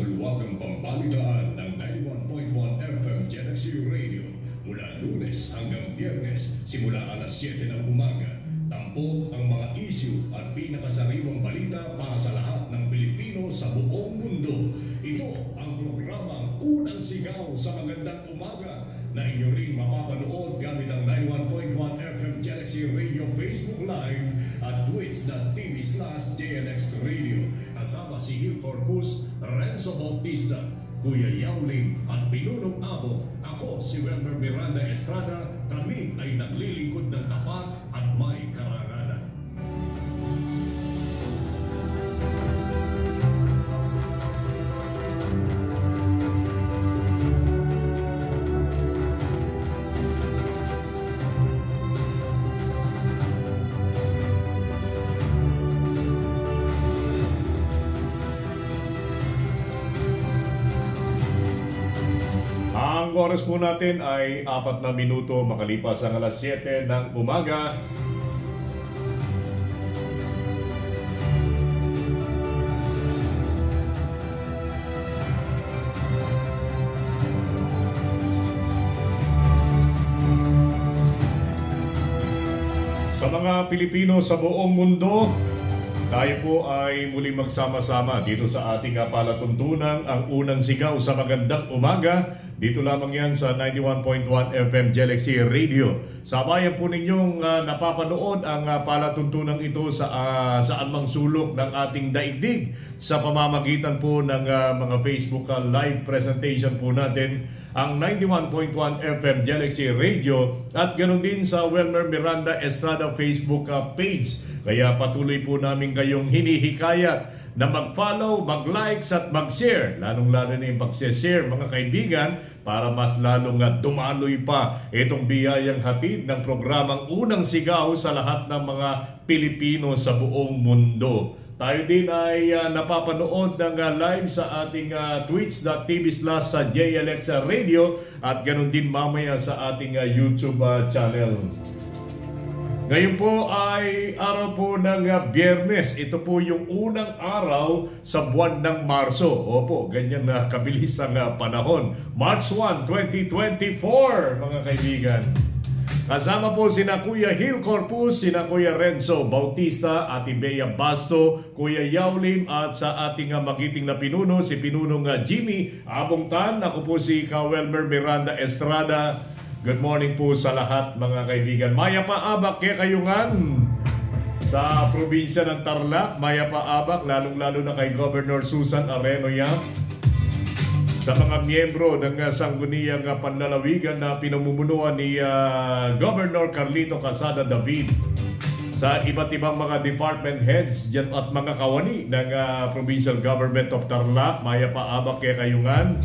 bulwagang pambalitaan ng 91.1 FM Galaxy Radio mula Lunes hanggang Biyernes simula alas 7 ng umaga. Tampok ang mga issue at pinakasariwang balita para sa lahat ng Pilipino sa buong mundo. Ito ang programang Unang Sigaw sa Magandang Umaga na inyo rin mapapanood gamit ang 91.1 FM Galaxy Radio Facebook Live at twitch.tv/JLX Radio. Kasama si Gil Corpus, Renzo Bautista, Kuya Yauling at Pinunong Abo. Ako si Welmer Miranda Estrada. Kami ay naglilingkod ng tapat at may karangalan. Ang oras po natin ay 4 na minuto makalipas ang alas 7 ng umaga. Sa mga Pilipino sa buong mundo, tayo po ay muling magsama-sama dito sa ating palatuntunan, ang Unang Sigaw sa Magandang Umaga. Dito lamang yan sa 91.1 FM Galaxy Radio. Sabayan po ninyong napapanood ang palatuntunan ito sa saan mang sulok ng ating daigdig sa pamamagitan po ng mga Facebook live presentation po natin, ang 91.1 FM Galaxy Radio at ganoon din sa Welmer Miranda Estrada Facebook page. Kaya patuloy po namin kayong hinihikayat na mag-follow, mag-likes at mag-share. Lalong-lalo na yung pag-share mga kaibigan para mas lalong dumaloy pa itong biyayang hatid ng programang Unang Sigaw sa lahat ng mga Pilipino sa buong mundo. Tayo din ay napapanood ng live sa ating twitch.tv/JLX Radio at ganoon din mamaya sa ating YouTube channel. Ngayon po ay araw po ng Biyernes. Ito po yung unang araw sa buwan ng Marso. Opo, ganyan na kabilis ang panahon. March 1, 2024, mga kaibigan. Kasama po sina Kuya Gil Corpus, sina Kuya Renzo Bautista, Ate Bea Basto, Kuya Yaulim at sa ating magiting na pinuno, si Pinunong Jimmy Abongtan. Ako po si Welmer Miranda Estrada. Good morning po sa lahat mga kaibigan. Maya pa abak kay kayungan sa probinsya ng Tarlac. Maya pa abak lalong-lalo na kay Governor Susan Areno Yap. Sa mga miyembro ng Sangguniang Panlalawigan na pinamumunuan ni Governor Carlito Casada David. Sa iba't ibang mga department heads dyan at mga kawani ng Provincial Government of Tarlac. Maya pa abak kay kayungan.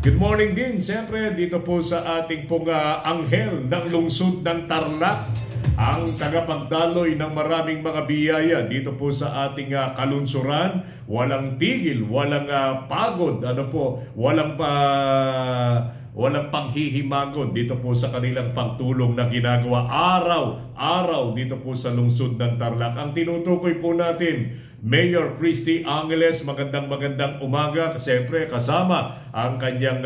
Good morning din, siyempre, dito po sa ating pong anghel ng lungsod ng Tarlac, ang tagapagdaloy ng maraming mga biyaya dito po sa ating kalunsuran. Walang tigil, walang pagod, walang panghihimagon dito po sa kanilang pagtulong na ginagawa araw-araw dito po sa lungsod ng Tarlac. Ang tinutukoy po natin, Mayor Christy Angeles, magandang umaga. Siyempre kasama ang kanyang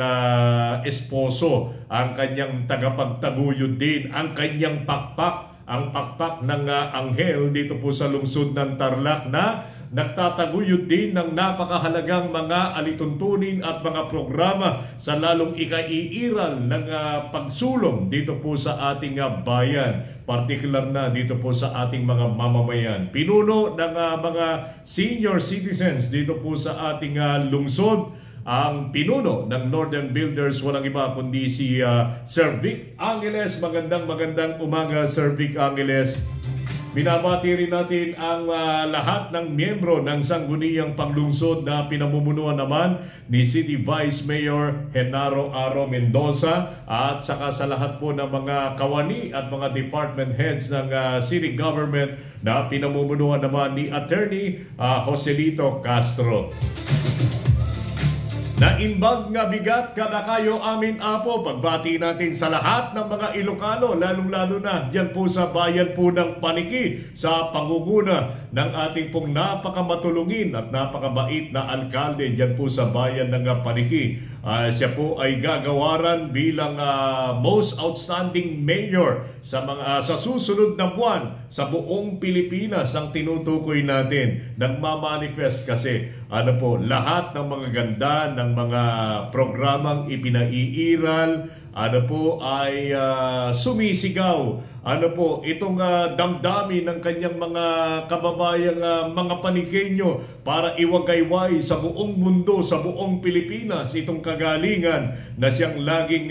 esposo, ang kanyang tagapagtaguyod din, ang kanyang pakpak, ang pakpak ng anghel dito po sa lungsod ng Tarlac na nagtataguyod din ng napakahalagang mga alituntunin at mga programa sa lalong ikaiiral ng pagsulong dito po sa ating bayan, partikular na dito po sa ating mga mamamayan. Pinuno ng mga senior citizens dito po sa ating lungsod, ang pinuno ng Northern Builders, walang iba kundi si Sir Vic Angeles. Magandang umaga, Sir Vic Angeles. Binabati rin natin ang lahat ng miyembro ng Sangguniang Panglungsod na pinamumunuan naman ni City Vice Mayor Genaro Aro Mendoza at saka sa lahat po ng mga kawani at mga department heads ng city government na pinamumunuan naman ni Attorney Joselito Castro. Naimbag nga bigat kada kayo amin apo. Pagbati natin sa lahat ng mga Ilocano, lalong-lalo na diyan po sa bayan po ng Paniki sa pangunguna ng ating pong napakamatulungin at napakabait na alkalde diyan po sa bayan ng Paniki. Siya po ay gagawaran bilang most outstanding mayor sa susunod na buwan sa buong Pilipinas. Ang tinutukoy natin, nagmamanifest kasi lahat ng mga ganda ng mga programang ipinaiiral, ay sumisigaw. Itong damdamin ng kanyang mga kababayang mga Panikenyo para iwagayway sa buong mundo, sa buong Pilipinas, itong kagalingan na siyang laging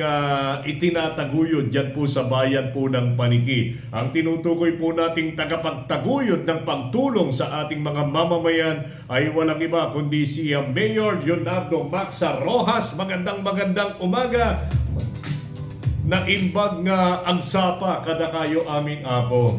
itinataguyod dyan po sa bayan po ng Paniki. Ang tinutukoy po nating tagapagtaguyod ng pagtulong sa ating mga mamamayan ay walang iba kundi si Mayor Leonardo Maxa Roxas. Magandang umaga. Naimbag nga agsapa kada kayo aming apo.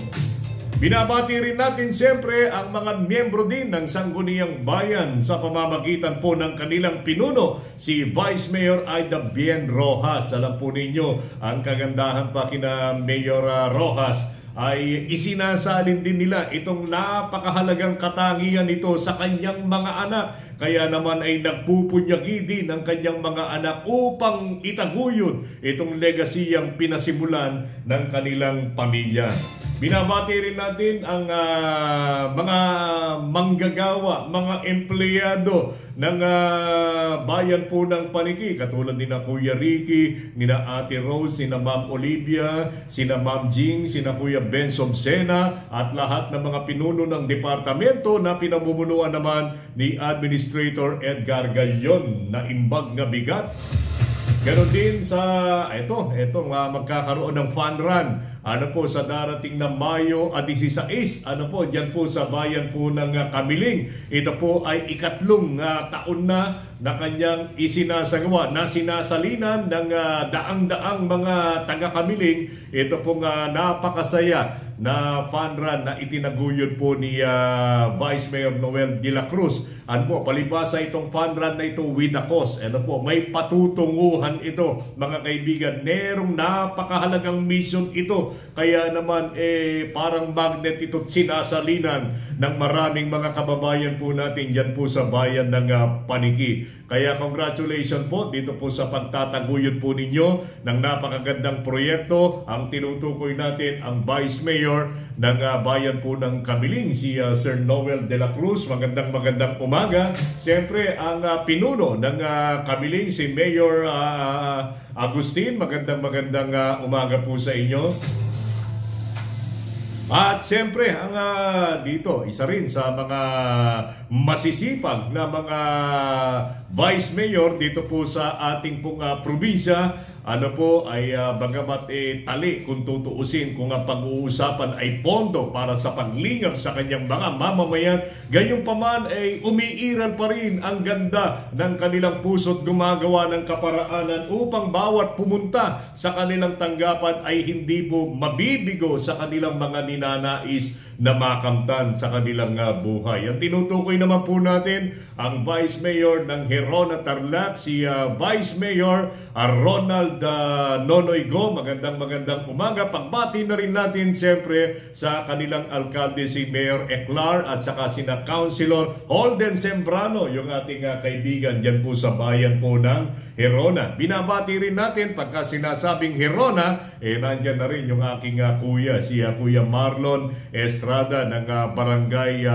Binabati rin natin siyempre ang mga miyembro din ng Sangguniang Bayan sa pamamagitan po ng kanilang pinuno, si Vice Mayor Aida Bien Roxas. Alam po ninyo, ang kagandahan pa kina Mayor Roxas ay isinasalin din nila itong napakahalagang katangian nito sa kanyang mga anak. Kaya naman ay nagpupunyagi din ang kanyang mga anak upang itaguyod itong legasiyang pinasimulan ng kanilang pamilya. Binabati rin natin ang mga manggagawa, mga empleyado ng bayan po ng Paniki, katulad ni na Kuya Ricky, ni na Ate Rose, ni na Ma'am Olivia, si na Ma'am Jing, si na Kuya Ben Sobsena, at lahat ng mga pinuno ng departamento na pinamumunuan naman ni Administrator Edgar Galion. Na imbag nga bigat. Ganon din sa magkakaroon ng fun run sa darating na Mayo 16 diyan po sa bayan po ng Kamiling. Ito po ay ikatlong taon na kanyang isinasagawa na sinasalinan ng daang-daang mga taga-Kamiling. Ito pong napakasaya na fun run na itinaguyod po ni Vice Mayor Noel de la Cruz. Palibasa itong fun run na ito with a cause. May patutunguhan ito, mga kaibigan. Merong napakahalagang mission ito. Kaya naman parang magnet ito sinasalinan ng maraming mga kababayan po natin dyan po sa bayan ng Paniki. Kaya congratulations po dito po sa pagtataguyod po ninyo ng napakagandang proyekto. Ang tinutukoy natin ang Vice Mayor ng bayan po ng Kamiling, si Sir Noel de la Cruz. Magandang umaga. Siyempre ang pinuno ng Kamiling, si Mayor Agustin. Magandang umaga po sa inyo. At siyempre, ang dito, isa rin sa mga masisipag na mga Vice Mayor dito po sa ating pong probinsya, bagamat tali kung tutuusin kung ang pag-uusapan ay pondo para sa paglingap sa kanyang mga mamamayan, gayunpaman ay umiiral pa rin ang ganda ng kanilang puso't gumagawa ng kaparaanan upang bawat pumunta sa kanilang tanggapan ay hindi po mabibigo sa kanilang mga ninanais na makamtan sa kanilang buhay. Ang tinutukoy naman po natin ang Vice Mayor ng Gerona Tarlac, si Vice Mayor Ronald Nonoy Go. Magandang umaga. Pagbati na rin natin siyempre sa kanilang alkalde, si Mayor Eclar, at saka sina Councilor Holden Sembrano, yung ating kaibigan dyan po sa bayan po ng Gerona. Binabati rin natin pagka sinasabing Gerona, nandyan na rin yung aking kuya, si Kuya Marlon Estrada ng Barangay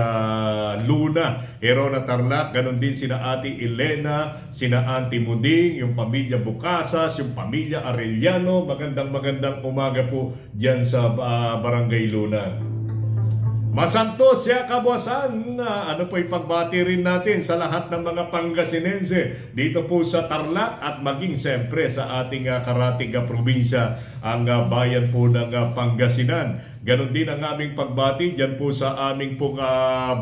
Luna, Gerona Tarlac. Ganon din sina Ate Elena, sina Auntie Muding, yung pamilya Bukasas, yung pamilya Arellano. Magandang umaga po dyan sa Barangay Luna. Masantos siya kabuasan. Ipagbati rin natin sa lahat ng mga Pangasinense dito po sa Tarlac at maging siyempre sa ating karatig probinsya, ang bayan po ng Pangasinan. Ganon din ang aming pagbati dyan po sa aming pong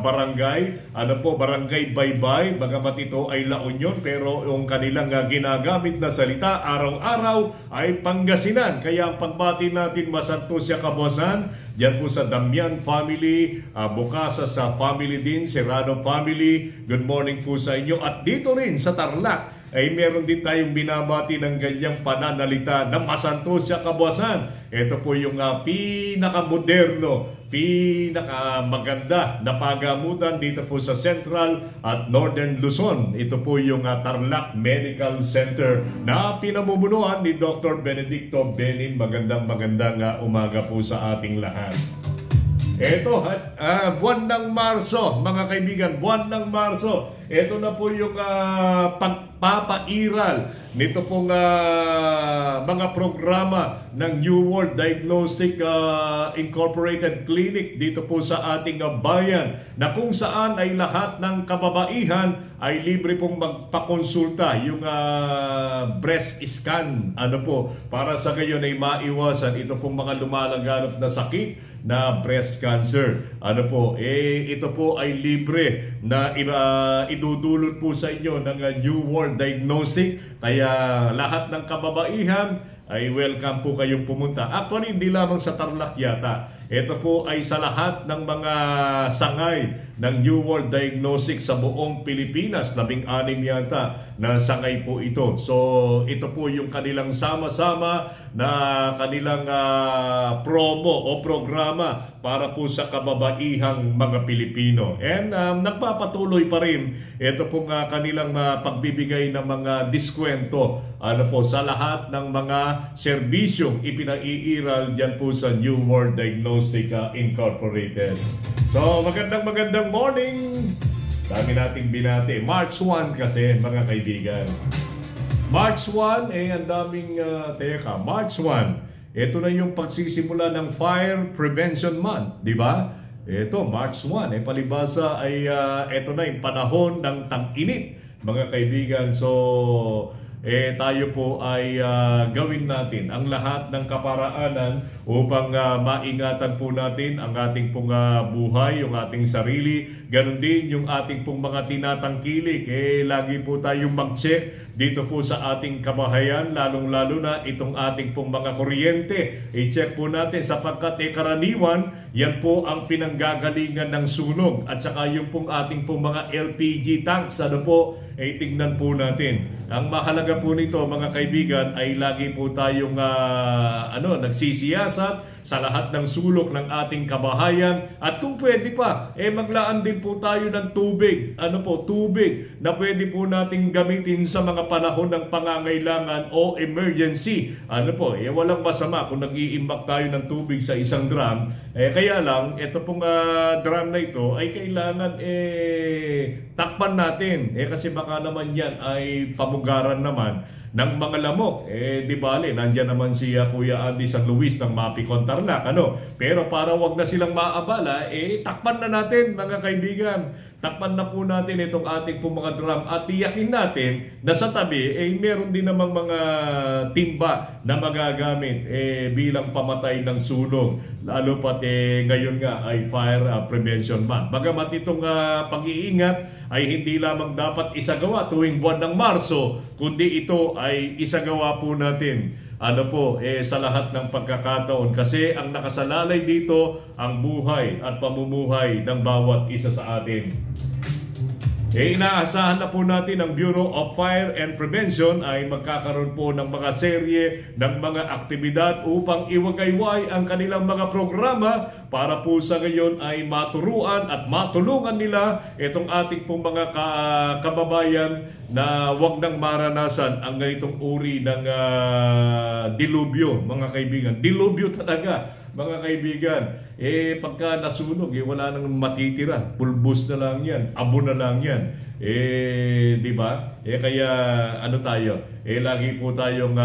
barangay. Barangay Baybay. Bagamat ito ay La Union, pero yung kanilang ginagamit na salita araw-araw ay Pangasinan. Kaya ang pagbati natin, masantos siya kabuasan dyan po sa Damian family, Bukasa sa family din, Serrano family. Good morning po sa inyo. At dito rin sa Tarlac, ay meron din tayong binabati ng ganyang pananalita na masanto siya kabuasan. Ito po yung pinakamoderno, pinakamaganda na pagamutan dito po sa Central at Northern Luzon. Ito po yung Tarlac Medical Center na pinamumunuan ni Dr. Benedicto Benin. Magandang umaga po sa ating lahat. Ito, buwan ng Marso, mga kaibigan, buwan ng Marso. Ito na po yung pagpapairal nito pong mga programa ng New World Diagnostic Incorporated Clinic dito po sa ating bayan, na kung saan ay lahat ng kababaihan ay libre pong magpakonsulta yung breast scan, para sa gayon ay maiwasan ito pong mga lumalaganap na sakit na breast cancer. Ito po ay libre na idudulot po sa inyo ng New World Diagnostic. Kaya lahat ng kababaihan ay welcome po kayong pumunta. Actually, hindi lamang sa Tarlac yata. Ito po ay sa lahat ng mga sangay ng New World Diagnostic sa buong Pilipinas. 16 yata na sangay po ito. So, ito po yung kanilang sama-sama na kanilang promo o programa para po sa kababaihang mga Pilipino. And nagpapatuloy pa rin ito pong kanilang pagbibigay ng mga diskwento sa lahat ng mga serbisyong ipinaiiral dyan po sa New World Diagnostic Incorporated. So, magandang morning! Dami nating binati. March 1 kasi, mga kaibigan. March 1, ang daming, March 1. Ito na yung pagsisimula ng Fire Prevention Month, di ba? Ito, March 1. Palibasa ay ito na yung panahon ng tag-init, mga kaibigan. So, tayo po ay gawin natin ang lahat ng kaparaanan upang maingatan po natin ang ating pong buhay, yung ating sarili, ganun din yung ating pong mga tinatangkilik. Lagi po tayong mag-check dito po sa ating kabahayan, lalong-lalo na itong ating pong mga kuryente. I-check po natin sapagkat karaniwan, yan po ang pinanggagalingan ng sunog. At saka yung pong ating pong mga LPG tanks, tignan po natin. Ang mahalaga po nito, mga kaibigan, ay lagi po tayong nagsisiyasat sa lahat ng sulok ng ating kabahayan. At kung pwede pa, maglaan din po tayo ng tubig. Tubig na pwede po nating gamitin sa mga panahon ng pangangailangan o emergency. Walang masama kung nag-iimbak tayo ng tubig sa isang drum. Kaya lang, ito pong drum na ito ay kailangan takpan natin. Kasi baka naman yan ay pamugaran naman ng mga lamok. Di bale, nandyan naman si Kuya Andy San Luis ng Mapicon Tarlac. Pero para wag na silang maabala, takpan na natin, mga kaibigan. Takpan na po natin itong ating pong mga drum at tiyakin natin na sa tabi meron din namang mga timba na magagamit bilang pamatay ng sunog. Lalo pat ngayon nga ay Fire Prevention Month. Bagamat itong pag-iingat ay hindi lamang dapat isagawa tuwing buwan ng Marso, kundi ito ay isagawa po natin sa lahat ng pagkakataon, kasi ang nakasalalay dito ang buhay at pamumuhay ng bawat isa sa atin. Inaasahan na po natin ang Bureau of Fire and Prevention ay magkakaroon po ng mga serye ng mga aktibidad upang iwagayway ang kanilang mga programa para po sa ngayon ay maturuan at matulungan nila itong ating pong mga kababayan na wag nang maranasan ang ganitong uri ng dilubyo, mga kaibigan. Dilubyo talaga, mga kaibigan. Pagka nasunog, wala nang matitira. Pulbos na lang yan. Abo na lang yan. Di ba? Kaya tayo? Lagi po tayong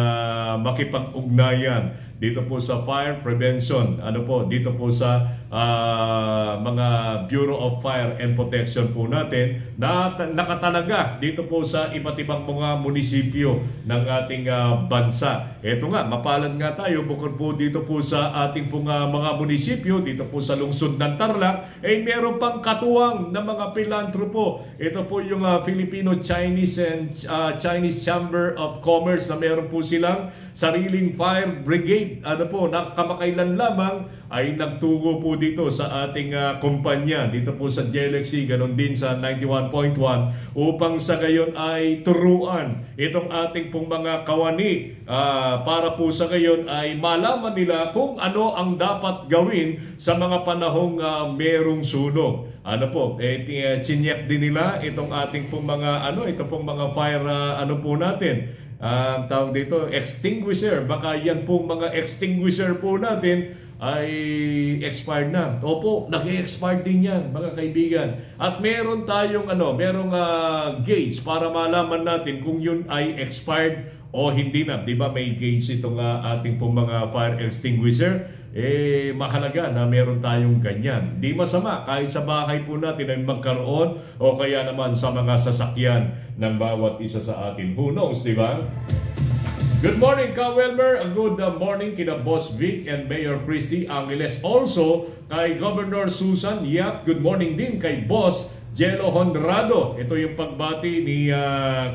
makipag-ugnayan dito po sa fire prevention. Dito po sa mga Bureau of Fire and Protection po natin na nakatalaga dito po sa iba't ibang mga munisipyo ng ating bansa. Ito nga, mapalad nga tayo bukod po dito po sa ating pong mga munisipyo dito po sa lungsod ng Tarlac, meron pang katuwang na mga pilantropo. Ito po yung Filipino-Chinese and Chinese Chamber of Commerce na meron po silang sariling fire brigade. Na kamakailan lamang ay nagtugo po dito sa ating kumpanya dito po sa Galaxy, ganon din sa 91.1 upang sa gayon ay turuan itong ating pong mga kawani para po sa gayon ay malaman nila kung ano ang dapat gawin sa mga panahong merong sunog. Ano po, chinyek din nila itong ating pong mga ito pong mga fire po natin. Tawag dito, extinguisher. Baka yan pong mga extinguisher po natin ay expired na. Opo, nag-expired din yan, mga kaibigan. At meron tayong merong gauge para malaman natin kung yun ay expired o hindi na. Di ba may gauge itong ating pong mga fire extinguisher? Mahalaga na meron tayong ganyan. Di masama kahit sa bahay po natin ay magkaroon o kaya naman sa mga sasakyan ng bawat isa sa atin. Who knows, di ba? Good morning, Ka Welmer. A good morning kina Boss Vic and Mayor Christy Angeles. Also, kay Governor Susan Yap. Good morning din kay Boss Jello Honrado. Ito yung pagbati ni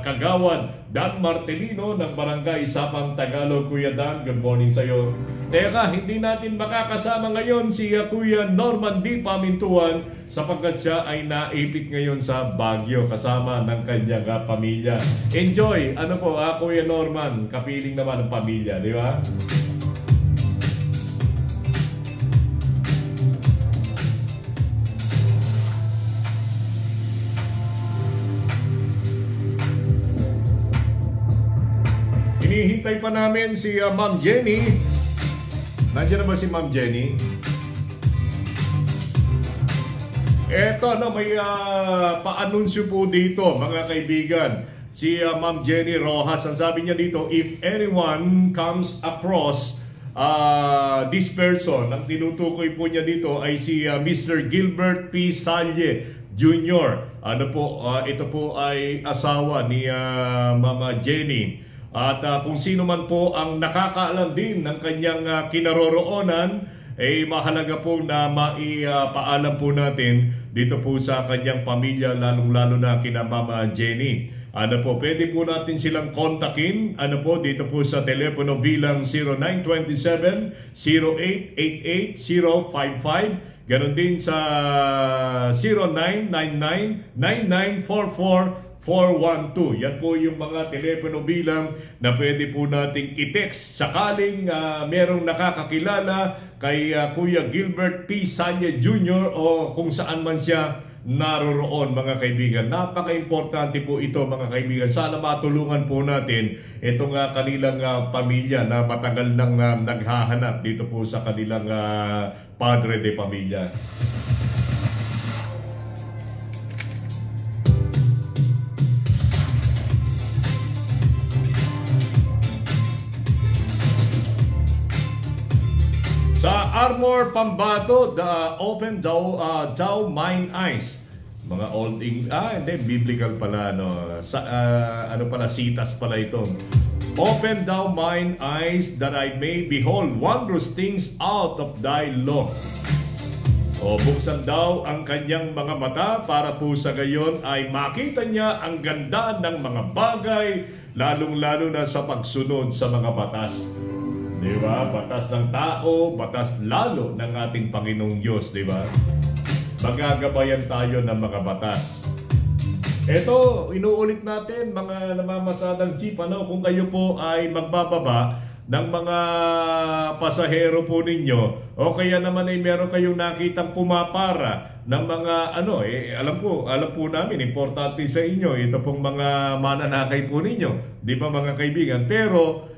Kagawad Dan Martelino ng Barangay Sapang Tagalog. Kuya Dan, good morning sa iyo. Teka, hindi natin makakasama ngayon si Kuya Norman D. Pamintuan sapagkat siya ay naipit ngayon sa Baguio kasama ng kanyang pamilya. Enjoy! Kuya Norman, kapiling naman ng pamilya, di ba? Hinihintay pa namin si Ma'am Jenny. Nandiyan na ba si Ma'am Jenny? Eto, may pa-anunsyo po dito, mga kaibigan. Si Ma'am Jenny Rojas, ang sabi niya dito, if anyone comes across this person, ang tinutukoy po niya dito ay si Mr. Gilbert P. Salye Jr. Ito po ay asawa ni Mama Jenny. At kung sino man po ang nakakaalam din ng kanyang kinaroroonan, mahalaga po na maipaalam po natin dito po sa kanyang pamilya, lalong-lalo na kina Mama Jenny. Pwede po natin silang kontakin, dito po sa telepono bilang 0927-0888-055. Ganon din sa 0999-9944 412. Yan po yung mga telepono bilang na pwede po nating i-text sakaling merong nakakakilala kay Kuya Gilbert P. Salye Jr. o kung saan man siya naroroon, mga kaibigan. Napaka-importante po ito, mga kaibigan. Sana matulungan po natin itong kanilang pamilya na matagal nang naghahanap dito po sa kanilang padre de pamilya. Sa Armor Pambato, the open Dow Mine Eyes. Mga old hindi, biblical pala, Sa, sitas pala ito. Open thou mine eyes that I may behold wondrous things out of thy law. Buksan daw ang kanyang mga mata para po sa gayon ay makita niya ang ganda ng mga bagay, lalong-lalo na sa pagsunod sa mga batas. Diba? Batas ng tao, batas lalo ng ating Panginoong Diyos, diba? Magagabayan tayo ng mga batas. Ito, inuulit natin, mga namamasadang jeep, kung kayo po ay magbababa ng mga pasahero po ninyo, o kaya naman ay meron kayong nakitang pumapara ng mga alam po namin, importante sa inyo, ito pong mga mananakay po ninyo, di ba mga kaibigan? Pero,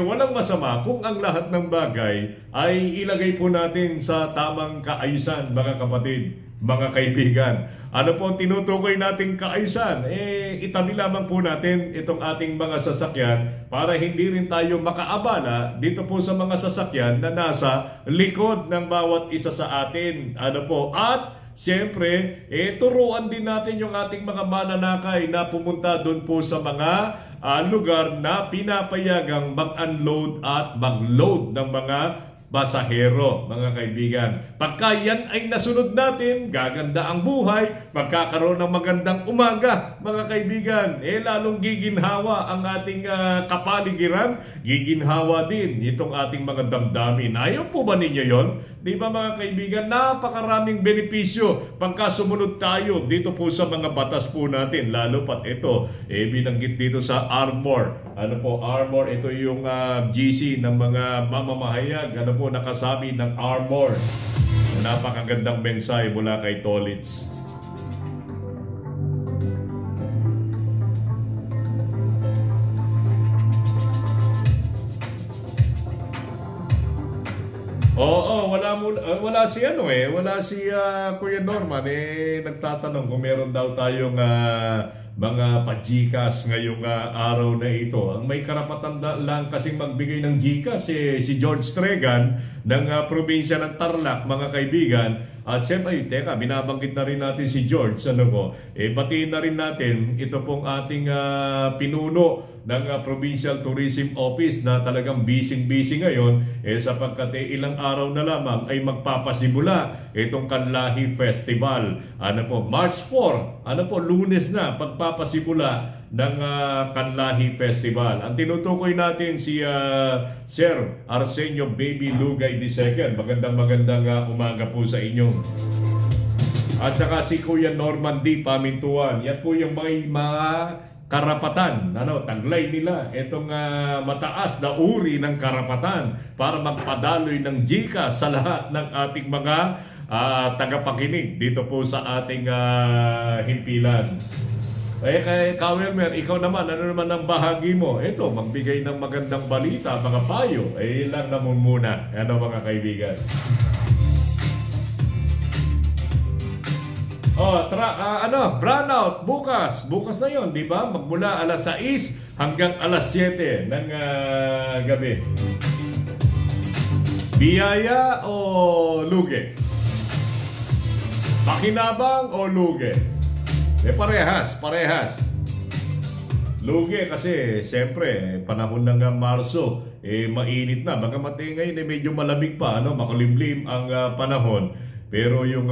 walang masama kung ang lahat ng bagay ay ilagay po natin sa tamang kaayusan, mga kapatid, mga kaibigan. Ano po ang tinutukoy nating kaayusan? Itabi lamang po natin itong ating mga sasakyan para hindi rin tayo makaabala dito po sa mga sasakyan na nasa likod ng bawat isa sa atin. At siyempre, turuan din natin yung ating mga mananakay na pumunta doon po sa mga lugar na pinapayagang mag-unload at mag-load ng mga basahero, mga kaibigan. Pagka yan ay nasunod natin, gaganda ang buhay, magkakaroon ng magandang umaga, mga kaibigan. Lalong giginhawa ang ating kapaligiran, giginhawa din itong ating mga damdamin. Ayaw po ba ninyo yon? Di ba mga kaibigan, napakaraming benepisyo pagka sumunod tayo dito po sa mga batas po natin. Lalo pat ito, binanggit dito sa Armor. Ano po, Armor, ito yung GC ng mga mamamahayag. Ano po, nakasabi ng Armor. Napakagandang mensahe mula kay Tolitz. Oo, wala si wala si Kuya Norman nagtatanong kung meron daw tayong mga pa-GCash ngayong araw na ito. Ang may karapatan lang kasing magbigay ng GCash si George Tregan ng probinsya ng Tarlac, mga kaibigan. At siyempre, binabanggit na rin natin si George. Batiin na rin natin ito pong ating pinuno ng Provincial Tourism Office na talagang busy ngayon sapagkat ilang araw na lamang ay magpapasimula itong Kanlahi Festival. March 4, Lunes na pagpapasimula ng Kanlahi Festival. Ang tinutukoy natin si Sir Arsenio Baby Lugay II. Magandang umaga po sa inyo. At saka si Kuya Norman D. Pamintuan. Yan po yung mga karapatan, taglay nila itong mataas na uri ng karapatan para magpadaloy ng GCash sa lahat ng ating mga tagapakinig dito po sa ating himpilan. Kay Kawelmer, ikaw naman, ano naman ang bahagi mo? Ito, magbigay ng magandang balita, mga payo. Lang naman muna, mga kaibigan. Brownout bukas na yon, di ba? Magmula alas 6 hanggang alas 7 ng gabi. Biyaya o luge? Pakinabang o luge? Parehas. Luge kasi siyempre panahon ng Marso mainit na. Bagamat ngayon medyo malamig pa, makulimlim ang panahon. Pero yung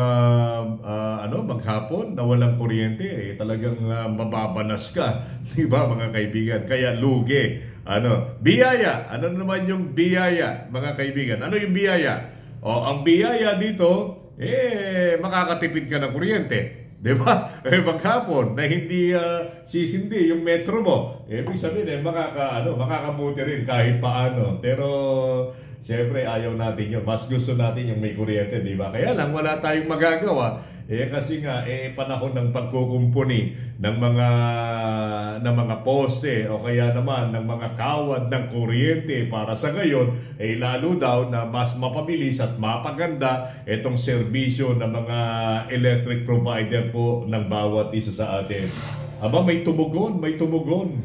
maghapon na walang kuryente, talagang mababanas ka, di ba mga kaibigan? Kaya luge. Biyaya. Ano naman yung biyaya, mga kaibigan? Ano yung biyaya? Ang biyaya dito, makakatipid ka ng kuryente. Di ba? Maghapon na hindi sisindi yung metro mo. Ibig sabihin, makakabuti rin kahit paano. Pero siyempre, ayaw natin yun. Mas gusto natin yung may kuryente, di ba? Kaya lang, wala tayong magagawa. Kasi nga, panahon ng pagkukumpuni ng mga poste o kaya naman ng mga kawad ng kuryente para sa ngayon, lalo daw na mas mapabilis at mapaganda itong serbisyo ng mga electric provider po ng bawat isa sa atin. May tumugon.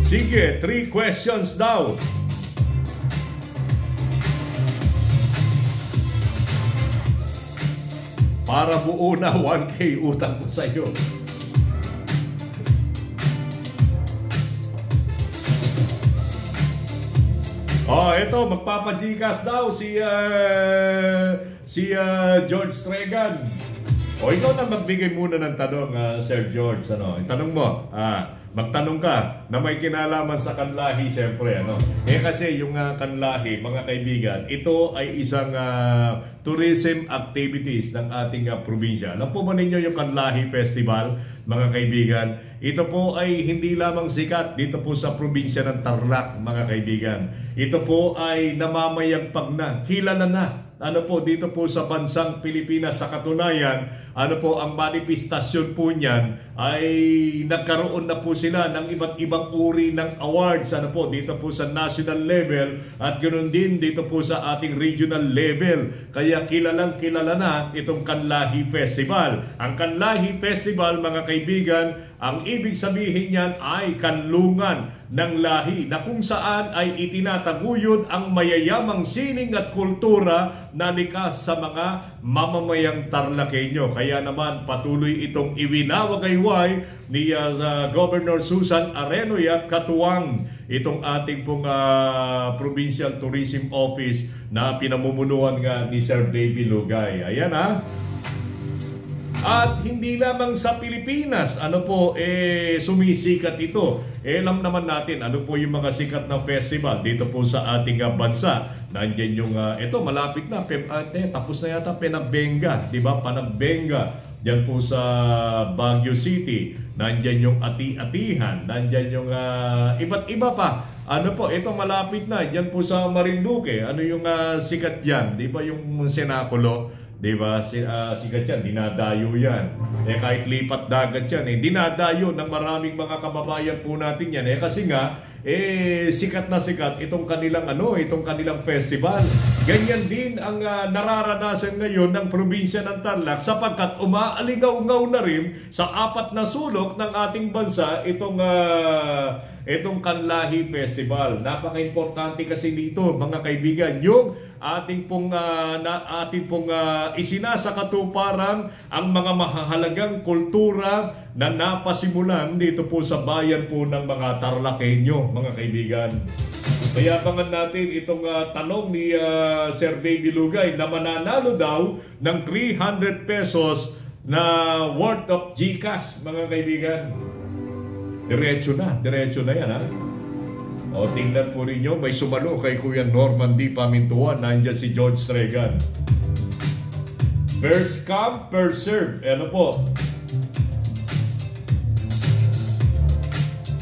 Sige, 3 questions daw. Para buo na 1K utang ko sa iyo. Ito, magpapa-GCash daw si George Tregan. Ikaw na magbigay muna ng tanong, Sir George. Tanong mo, magtanong ka na may kinalaman sa Kanlahi, siyempre. Kasi yung Kanlahi, mga kaibigan, ito ay isang tourism activities ng ating probinsya. Alam po ba ninyo yung Kanlahi Festival, mga kaibigan? Ito po ay hindi lamang sikat dito po sa probinsya ng Tarlac, mga kaibigan. Ito po ay namamayagpag na, kilala na. Dito po sa bansang Pilipinas. Sa katunayan, ang manifestasyon po niyan ay nagkaroon na po sila ng iba't ibang uri ng awards, dito po sa national level at ganoon din dito po sa ating regional level. Kaya kilalang kilala na itong Kanlahi Festival. Ang Kanlahi Festival, mga kaibigan, ang ibig sabihin niyan ay kanlungan ng lahi na kung saan ay itinataguyod ang mayayamang sining at kultura na likas sa mga mamamayang Tarlakeño. Kaya naman patuloy itong iwinawagayway ni Governor Susan Arenoy at katuwang itong ating pong Provincial Tourism Office na pinamumunuan nga ni Sir Davy Lugay. Ayan At hindi lamang sa Pilipinas, sumisikat ito. Alam naman natin, ano po yung mga sikat na festival dito po sa ating bansa. Nandiyan yung, malapit na, tapos na yata Panagbenga, di ba? Panagbenga, diyan po sa Baguio City. Nandiyan yung Ati-Atihan, nandiyan yung iba't iba pa. Ito malapit na, diyan po sa Marinduque. Ano yung sikat yan? Di ba yung Senaculo? Diba? Sikat yan, dinadayo yan. Kahit lipat dagat yan, dinadayo ng maraming mga kababayan po natin yan. Kasi nga, sikat na sikat itong kanilang itong kanilang festival. Ganyan din ang nararanasan ngayon ng probinsya ng Tarlac sapagkat umaalingaw-ngaw na rin sa 4 na sulok ng ating bansa itong Kanlahi Festival. Napaka-importante kasi dito, mga kaibigan, yung ating pong isinasakatuparan ang mga mahahalagang kultura na napasimulan dito po sa bayan po ng mga Tarlakeño, mga kaibigan. Kaya abangan natin itong tanong ni Sir Davy Lugay na mananalo daw ng 300 pesos na worth of GCash, mga kaibigan. Diretso na yan tingnan po ninyo, may sumalo kay Kuya Norman D. Pamintuan. Nandiyan si George Stregan. First come, first serve. Po.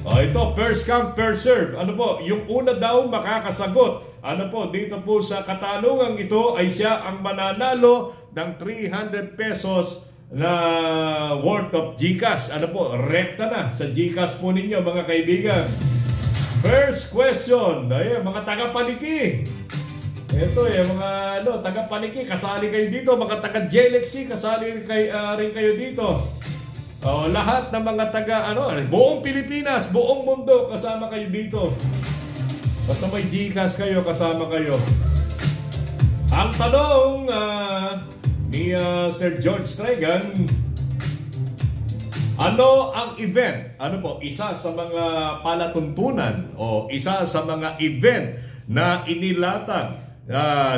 Ito, first come, first serve. Po, yung una daw makakasagot. Dito po sa katanungang ito ay siya ang mananalo ng 300 pesos na worth of GCash. Rekta na sa GCash po ninyo, mga kaibigan. First question, mga taga-Paniki. Ito mga taga-Paniki, kasali kayo dito. Mga taga-Jelexy, kasali rin kayo dito. Lahat ng mga buong Pilipinas, buong mundo, kasama kayo dito. Basta may GCash kayo, kasama kayo. Ang tanong ni Sir George Stregan, ano ang event? Isa sa mga palatuntunan o isa sa mga event na inilatag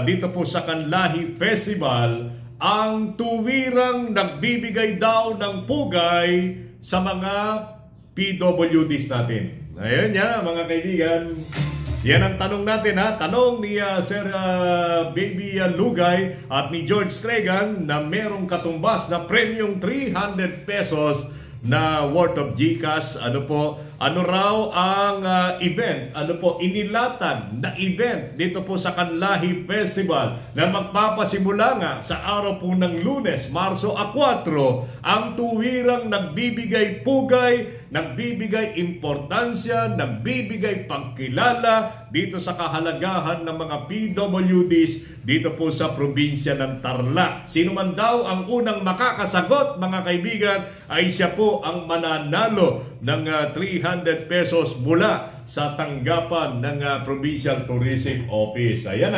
dito po sa Kanlahi Festival ang tuwirang nagbibigay daw ng pugay sa mga PWDs natin. Ayun mga kaibigan. Yan ang tanong natin Tanong ni Sir Davy Lugay at ni George Stregan na merong katumbas na premium 300 pesos na worth of GCash. Ano raw ang event? Inilatag na event dito po sa Kanlahi Festival na magpapasimula nga sa araw po ng Lunes, Marso 4, ang tuwirang nagbibigay pugay, nagbibigay importansya, nagbibigay pagkilala dito sa kahalagahan ng mga PWDs dito po sa probinsya ng Tarlac. Sino man daw ang unang makakasagot, mga kaibigan, ay siya po ang mananalo ng 300 pesos mula sa tanggapan ng Provincial Tourism Office. Ayan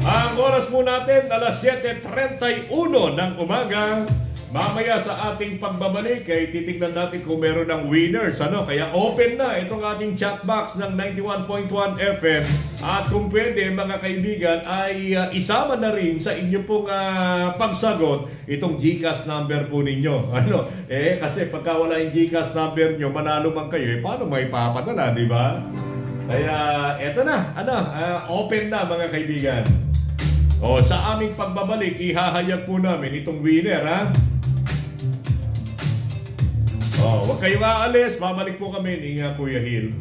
Ang oras po natin, alas 7:31 ng umaga. Mamaya sa ating pagbabalik ay titignan natin kung meron ng winners. Kaya open na itong ating chat box ng 91.1 FM. At kung pwede, mga kaibigan, ay isama na rin sa inyo pong pagsagot itong GCash number po ninyo. Kasi pagka wala yung GCash number nyo, manalo man kayo, paano may papadala, di ba? Kaya eto na, open na, mga kaibigan. Sa aming pagbabalik, ihahayag po namin itong winner, Huwag kayong aalis. Babalik po kami ni Kuya Hill.